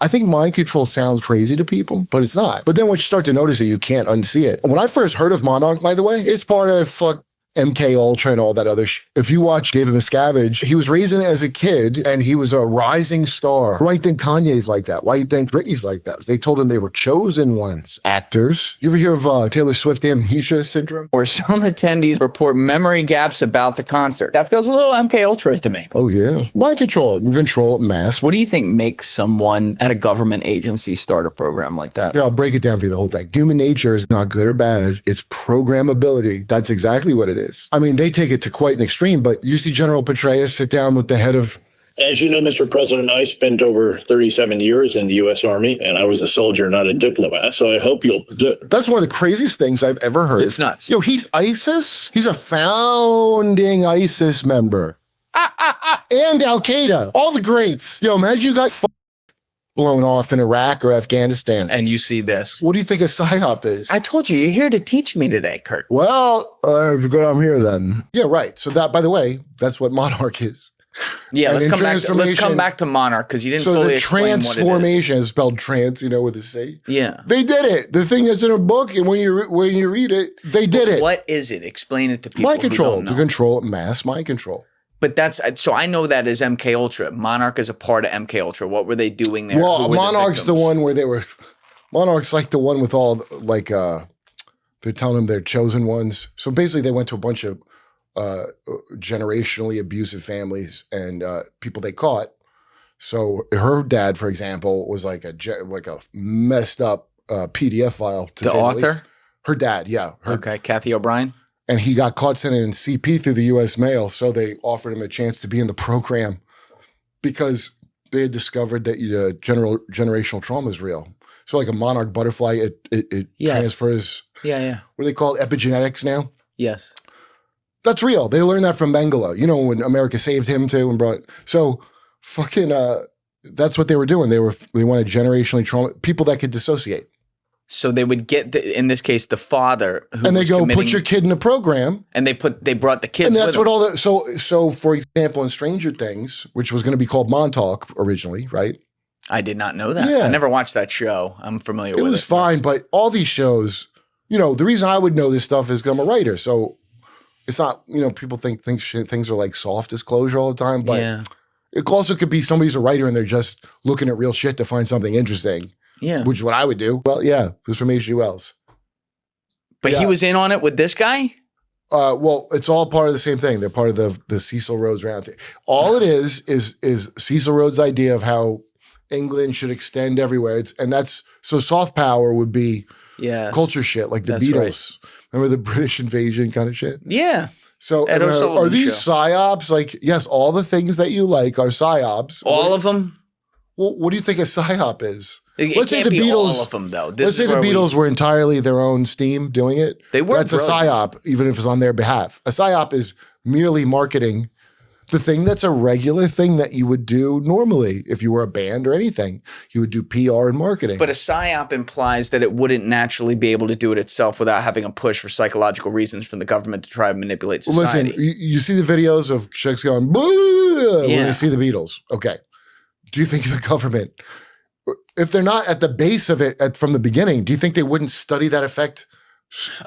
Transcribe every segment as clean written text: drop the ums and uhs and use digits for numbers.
I think mind control sounds crazy to people, but it's not. But then once you start to notice it, you can't unsee it. When I first heard of Monarch, by the way, it's part of MK Ultra and all that other shit. If you watch David Miscavige, he was raised as a kid and he was a rising star. Why do you think Kanye's like that? Why do you think Britney's like that? They told him they were chosen ones. Actors. You ever hear of Taylor Swift amnesia syndrome? Or some attendees report memory gaps about the concert. That feels a little MK Ultra to me. Oh, yeah. Mind control. You control it mass. What do you think makes someone at a government agency start a program like that? Yeah, I'll break it down for you the whole thing. Human nature is not good or bad. It's programmability. That's exactly what it is. I mean, they take it to quite an extreme, but you see General Petraeus sit down with the head of... As you know, Mr. President, I spent over 37 years in the U.S. Army, and I was a soldier, not a diplomat, so I hope you'll... That's one of the craziest things I've ever heard. It's nuts. Yo, he's ISIS? He's a founding ISIS member. And Al-Qaeda. All the greats. Yo, imagine you got blown off in Iraq or Afghanistan. And you see this. What do you think a PSYOP is? I told you, you're here to teach me today, Kurt. Well, I'm here then. Yeah, right. So that, by the way, that's what Monarch is. Yeah, let's come back to Monarch because you didn't fully explain what it is. So the transformation is spelled trans, with a C. Yeah. They did it. The thing is in a book, and when you read it, they did it. What is it? Explain it to people Mind control. Who don't know. To control mass mind control. But so I know that as MK Ultra. Monarch is a part of MK Ultra. What were they doing there? Well, Monarch's the one where Monarch's like the one with all they're telling them they're chosen ones. So basically they went to a bunch of generationally abusive families and people they caught. So her dad, for example, was like a messed up PDF file. To the say author? The least. Her dad, yeah. Okay, Kathy O'Brien. And he got caught sending in CP through the U.S. mail, so they offered him a chance to be in the program because they had discovered that generational trauma is real. So like a monarch butterfly, it transfers. Yeah, yeah. What do they call it? Epigenetics now? Yes. That's real. They learned that from Mengele. When America saved him too and brought... So fucking... that's what they were doing. They wanted generationally trauma... People that could dissociate. So they would get, in this case, the father who and they was go, put your kid in a program. And they brought the kids and that's with what them. all the... So for example, in Stranger Things, which was going to be called Montauk originally, right? I did not know that. Yeah. I never watched that show. I'm familiar with it. It was fine, but all these shows, the reason I would know this stuff is because I'm a writer. So it's not, people think things are like soft disclosure all the time, but it also could be somebody's a writer and they're just looking at real shit to find something interesting. Yeah. Which is what I would do. Well, yeah, it was from H.G. Wells. But he was in on it with this guy? Well, it's all part of the same thing. They're part of the Cecil Rhodes Round. All it is Cecil Rhodes' idea of how England should extend everywhere. So soft power would be culture shit, like the Beatles. Right. Remember the British invasion kind of shit? Yeah. So are these PSYOPs? Like, yes, all the things that you like are PSYOPs. All of them? Well, what do you think a PSYOP is? Let's say the Beatles. All of them, though. Let's say the Beatles were entirely their own steam doing it. They were. That's brilliant. A PSYOP, even if it's on their behalf. A PSYOP is merely marketing the thing that's a regular thing that you would do normally if you were a band or anything. You would do PR and marketing. But a PSYOP implies that it wouldn't naturally be able to do it itself without having a push for psychological reasons from the government to try to manipulate society. Listen, you see the videos of chicks going, boo, when they see the Beatles. Okay. Do you think the government, if they're not at the base of it from the beginning, do you think they wouldn't study that effect?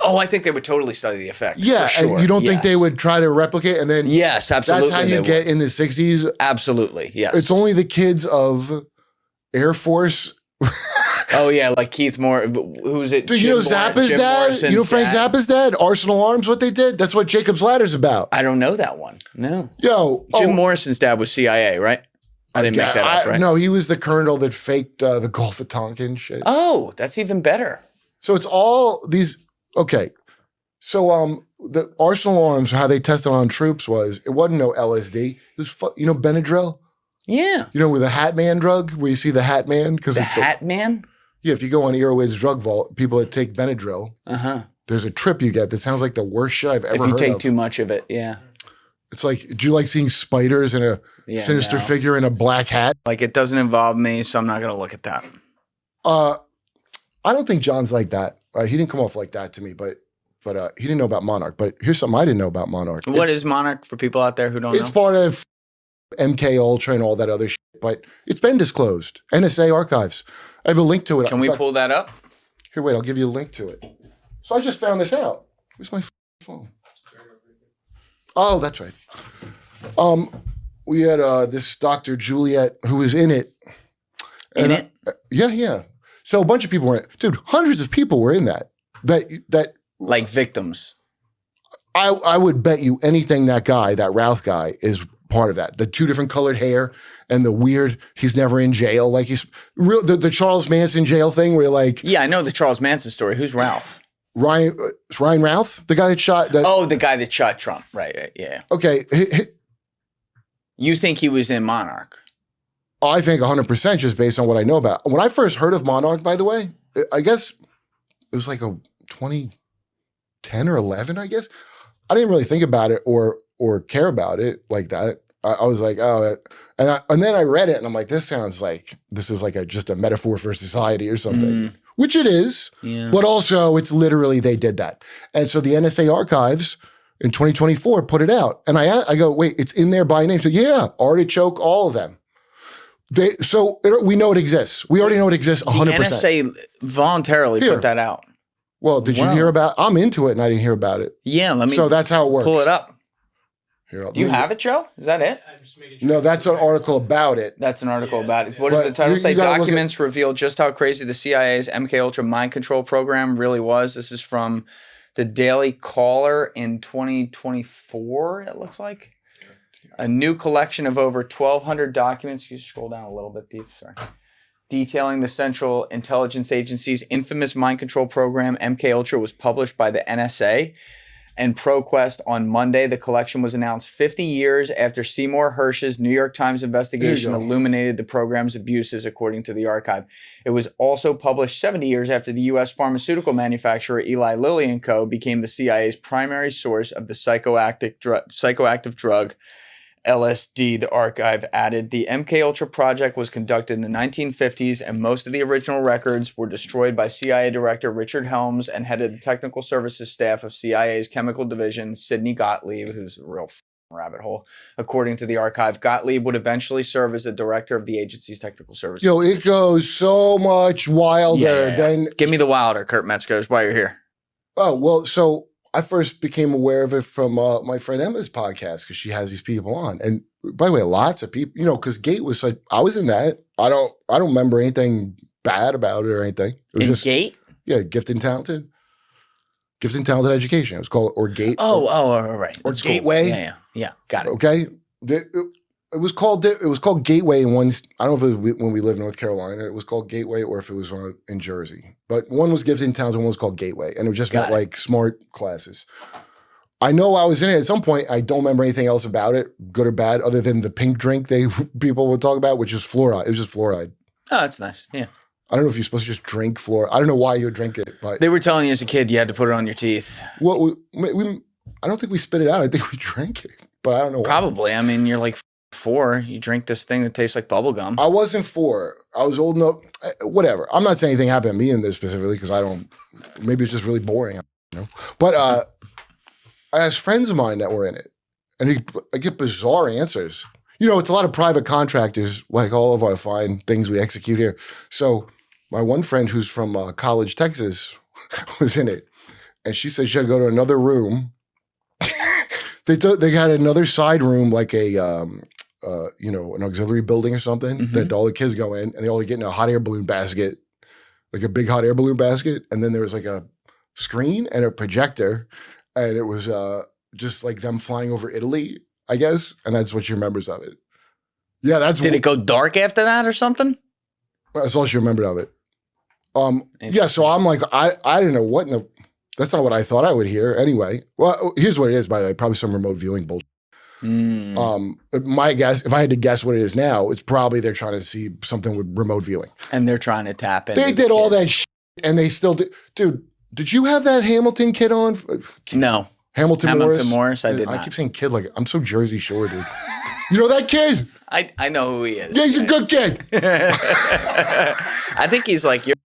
Oh, I think they would totally study the effect. Yeah, for sure. And you don't think they would try to replicate and then... Yes, absolutely. That's how you get in the 60s? Absolutely, yes. It's only the kids of Air Force... Oh, yeah, like Keith Moore. Who's it? Dude, you know Zappa's dad? You know Frank Zappa's dad? Arsenal Arms, what they did? That's what Jacob's Ladder's about. I don't know that one. No. Yo. Jim Morrison's dad was CIA, right? I didn't make that up, right? No, he was the colonel that faked the Gulf of Tonkin shit. Oh, that's even better. So it's all these... Okay. So the Arsenal Arms, how they tested on troops it wasn't no LSD. It was, Benadryl? Yeah. With the Hat Man drug, where you see the Hat Man? The Hat Man? Yeah, if you go on Earwid's drug vault, people that take Benadryl, there's a trip you get that sounds like the worst shit I've ever heard of. If you take too much of it, yeah. It's like, do you like seeing spiders and a sinister figure in a black hat? Like, it doesn't involve me, so I'm not going to look at that. I don't think John's like that. He didn't come off like that to me, but he didn't know about Monarch. But here's something I didn't know about Monarch. What is Monarch for people out there who don't know? It's part of MK Ultra and all that other shit, but it's been disclosed. NSA archives. I have a link to it. Can we pull that up? Here, wait, I'll give you a link to it. So I just found this out. Where's my phone? Oh, that's right. We had this Dr. Juliet who was in it. Yeah. So a bunch of people were in it. Dude, hundreds of people were in that. That like victims. I would bet you anything that Routh guy is part of that. The two different colored hair and the weird, he's never in jail. Like he's real, the Charles Manson jail thing where like. Yeah, I know the Charles Manson story. Who's Ralph? Ryan Routh? The guy that shot. The guy that shot Trump. Right. Yeah. Okay. You think he was in Monarch? I think 100% just based on what I know about it. When I first heard of Monarch, by the way, I guess it was like a 2010 or 11, I guess. I didn't really think about it or care about it like that. I was like, oh, and then I read it and I'm like, this sounds like this is like just a metaphor for society or something, which it is. Yeah. But also it's literally they did that. And so the NSA archives in 2024 put it out. And I go, wait, it's in there by name. So yeah, Artichoke, all of them. We know it exists. We already know it exists 100%. The NSA voluntarily put that out. Well, did you hear about? I'm into it, and I didn't hear about it. Yeah, let me. So that's how it works. Pull it up. Here, do you have it, Joe? Is that it? I'm just making sure. No, that's an article about it. That's an article about it. What does the title say? Documents reveal just how crazy the CIA's MK Ultra mind control program really was. This is from the Daily Caller in 2024. It looks like a new collection of over 1,200 documents. You scroll down a little bit deep. Sorry. Detailing the Central Intelligence Agency's infamous mind control program, MK Ultra, was published by the NSA and ProQuest on Monday. The collection was announced 50 years after Seymour Hersh's New York Times investigation illuminated the program's abuses, according to the archive. It was also published 70 years after the U.S. pharmaceutical manufacturer Eli Lilly & Co. became the CIA's primary source of the psychoactive drug LSD. The archive added the MK Ultra project was conducted in the 1950s, and most of the original records were destroyed by CIA Director Richard Helms and head of the technical services staff of CIA's chemical division, Sidney Gottlieb, who's a real rabbit hole. According to the archive, Gottlieb would eventually serve as the director of the agency's technical services. Yo, it goes so much wilder than. Give me the wilder, Kurt Metzger. That's why you're here. Oh, well, so I first became aware of it from my friend Emma's podcast because she has these people on. And by the way, lots of people, because Gate was like, I was in that. I don't remember anything bad about it or anything. It was just Gate? Yeah, Gifted and Talented. Gifted and Talented Education. It was called Gate. Right. Or That's Gateway. Cool. Yeah, got it. Okay. It was called Gateway in one. I don't know if it was when we lived in North Carolina. It was called Gateway, or if it was in Jersey. But one was Gifted and Talented, one was called Gateway, and it just meant like smart classes. I know I was in it at some point. I don't remember anything else about it, good or bad, other than the pink drink people would talk about, which is fluoride. It was just fluoride. Oh, that's nice. Yeah. I don't know if you're supposed to just drink fluoride. I don't know why you would drink it, but they were telling you as a kid you had to put it on your teeth. Well, I don't think we spit it out. I think we drank it, but I don't know why. Probably. I mean, you're like 4. You drink this thing that tastes like bubble gum. I wasn't 4. I was old enough. Whatever. I'm not saying anything happened to me in this specifically because I don't. Maybe it's just really boring. But I asked friends of mine that were in it, and I get bizarre answers. It's a lot of private contractors, like all of our fine things we execute here. So my one friend who's from College, Texas, was in it, and she said she had to go to another room. They had another side room, like an auxiliary building or something that all the kids go in, and they all get in a hot air balloon basket, like a big hot air balloon basket. And then there was like a screen and a projector, and it was just like them flying over Italy, I guess. And that's what she remembers of it. Yeah, Did it go dark after that or something? That's all she remembered of it. Yeah, so I'm like, I didn't know what in the. That's not what I thought I would hear anyway. Well, here's what it is, by the way. Probably some remote viewing bullshit. My guess, if I had to guess what it is now, it's probably they're trying to see something with remote viewing. And they're trying to tap in. They did all that shit, and they still do. Dude, did you have that Hamilton kid on? No. Hamilton Morris, I did not. I keep saying kid like I'm so Jersey Shore, dude. You know that kid? I know who he is. Yeah, he's a good kid. I think he's like your